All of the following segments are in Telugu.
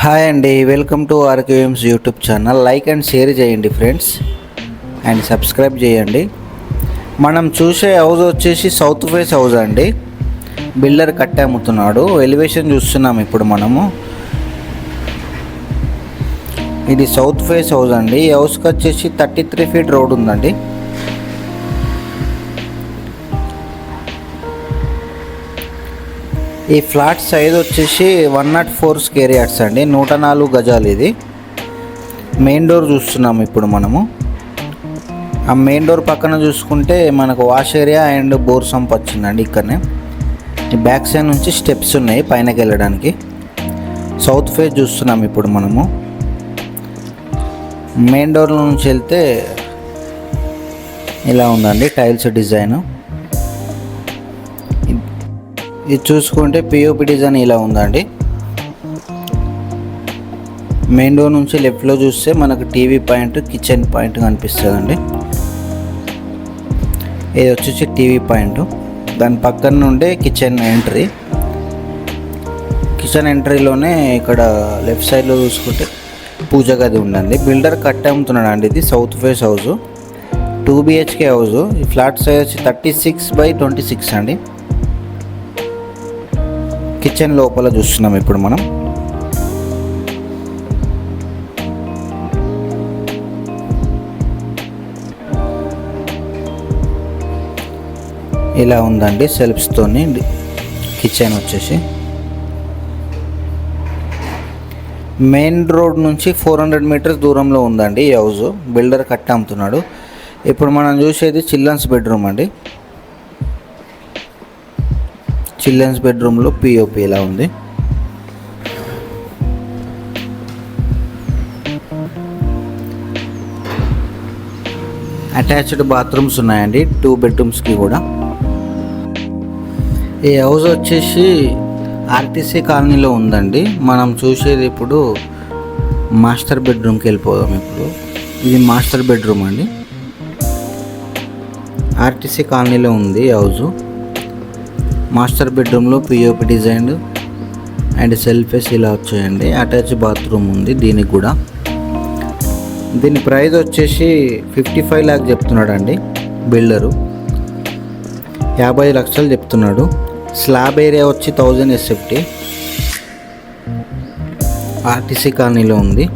హాయ్ అండి, welcome to RKM's YouTube channel. Like and share చేయండి ఫ్రెండ్స్, అండ్ సబ్స్క్రైబ్ చేయండి. మనం చూసే హౌస్ వచ్చేసి సౌత్ ఫేస్ హౌస్ అండి. బిల్డర్ కట్టి అమ్ముతున్నాడు. ఎలివేషన్ చూస్తున్నాం ఇప్పుడు మనము. ఇది సౌత్ ఫేస్ హౌస్ అండి. ఈ హౌస్కి వచ్చేసి 33 ఫీట్ రోడ్ ఉందండి. ఈ ఫ్లాట్ సైజ్ వచ్చేసి 104 స్క్వేర్ యార్డ్స్ అండి. 104 గజాలు. ఇది మెయిన్ డోర్ చూస్తున్నాం ఇప్పుడు మనము. ఆ మెయిన్ డోర్ పక్కన చూసుకుంటే మనకు wash area and bore sump వచ్చిందండి. ఇక్కడనే ఈ బ్యాక్ సైడ్ నుంచి స్టెప్స్ ఉన్నాయి పైనకి వెళ్ళడానికి. సౌత్ ఫేస్ చూస్తున్నాం ఇప్పుడు మనము. మెయిన్ డోర్ నుంచి వెళ్తే ఇలా ఉందండి టైల్స్ డిజైన్. ఇది చూసుకుంటే పిఓపి డిజైన్ ఇలా ఉందండి. మెయిన్ డోర్ నుంచి లెఫ్ట్లో చూస్తే మనకు టీవీ పాయింట్, కిచెన్ పాయింట్ కనిపిస్తుందండి. ఇది వచ్చేసి టీవీ పాయింట్. దాని పక్కన నుండే కిచెన్ ఎంట్రీ. కిచెన్ ఎంట్రీలోనే ఇక్కడ లెఫ్ట్ సైడ్లో చూసుకుంటే పూజ గది ఉందండి. బిల్డర్ కట్టి అమ్ముతున్నాడు అండి. ఇది south face house, 2 BHK house. ఈ ఫ్లాట్ సైజ్ వచ్చి 36/26 అండి. కిచెన్ లోపల చూస్తున్నాం ఇప్పుడు మనం. ఇలా ఉందండి సెల్ఫ్స్తోని కిచెన్ వచ్చేసి. మెయిన్ రోడ్ నుంచి 400 మీటర్స్ దూరంలో ఉందండి ఈ హౌస్. బిల్డర్ కట్టి అమ్ముతున్నాడు. ఇప్పుడు మనం చూసేది చిల్డ్రన్స్ బెడ్రూమ్ అండి. చిల్డ్రన్స్ బెడ్రూమ్లో పిఓపి ఇలా ఉంది. అటాచ్డ్ బాత్రూమ్స్ ఉన్నాయండి 2 బెడ్రూమ్స్కి కూడా. ఈ హౌస్ వచ్చేసి ఆర్టీసీ కాలనీలో ఉందండి. మనం చూసేది ఇప్పుడు మాస్టర్ బెడ్రూమ్కి వెళ్ళిపోదాం. ఇప్పుడు ఇది మాస్టర్ బెడ్రూమ్ అండి. ఆర్టీసీ కాలనీలో ఉంది ఈ హౌస్. మాస్టర్ బెడ్రూమ్లో పిఓపి డిజైన్ అండ్ సెల్ఫెస్ ఇలా వచ్చాయండి. అటాచ్ బాత్రూమ్ ఉంది దీనికి కూడా. దీని ప్రైస్ వచ్చేసి 55 లాక్ చెప్తున్నాడు అండి బిల్డరు. 50 లక్షలు చెప్తున్నాడు. స్లాబ్ ఏరియా వచ్చి 1000 SFT. ఆర్టీసీ కాలనీలో ఉంది.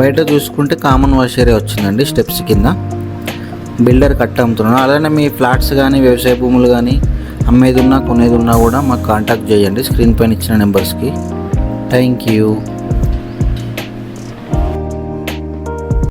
బయట చూసుకుంటే కామన్ వాష్ ఏరియా వచ్చిందండి స్టెప్స్ కింద. బిల్డర్ కట్టి అమ్ముతున్నాడు. అలానే మీ ఫ్లాట్స్ కానీ వ్యవసాయ భూములు కానీ అమ్మేది ఉన్నా కొనేది ఉన్నా కూడా మాకు కాంటాక్ట్ చేయండి స్క్రీన్ పైన ఇచ్చిన నెంబర్స్కి. Thank you.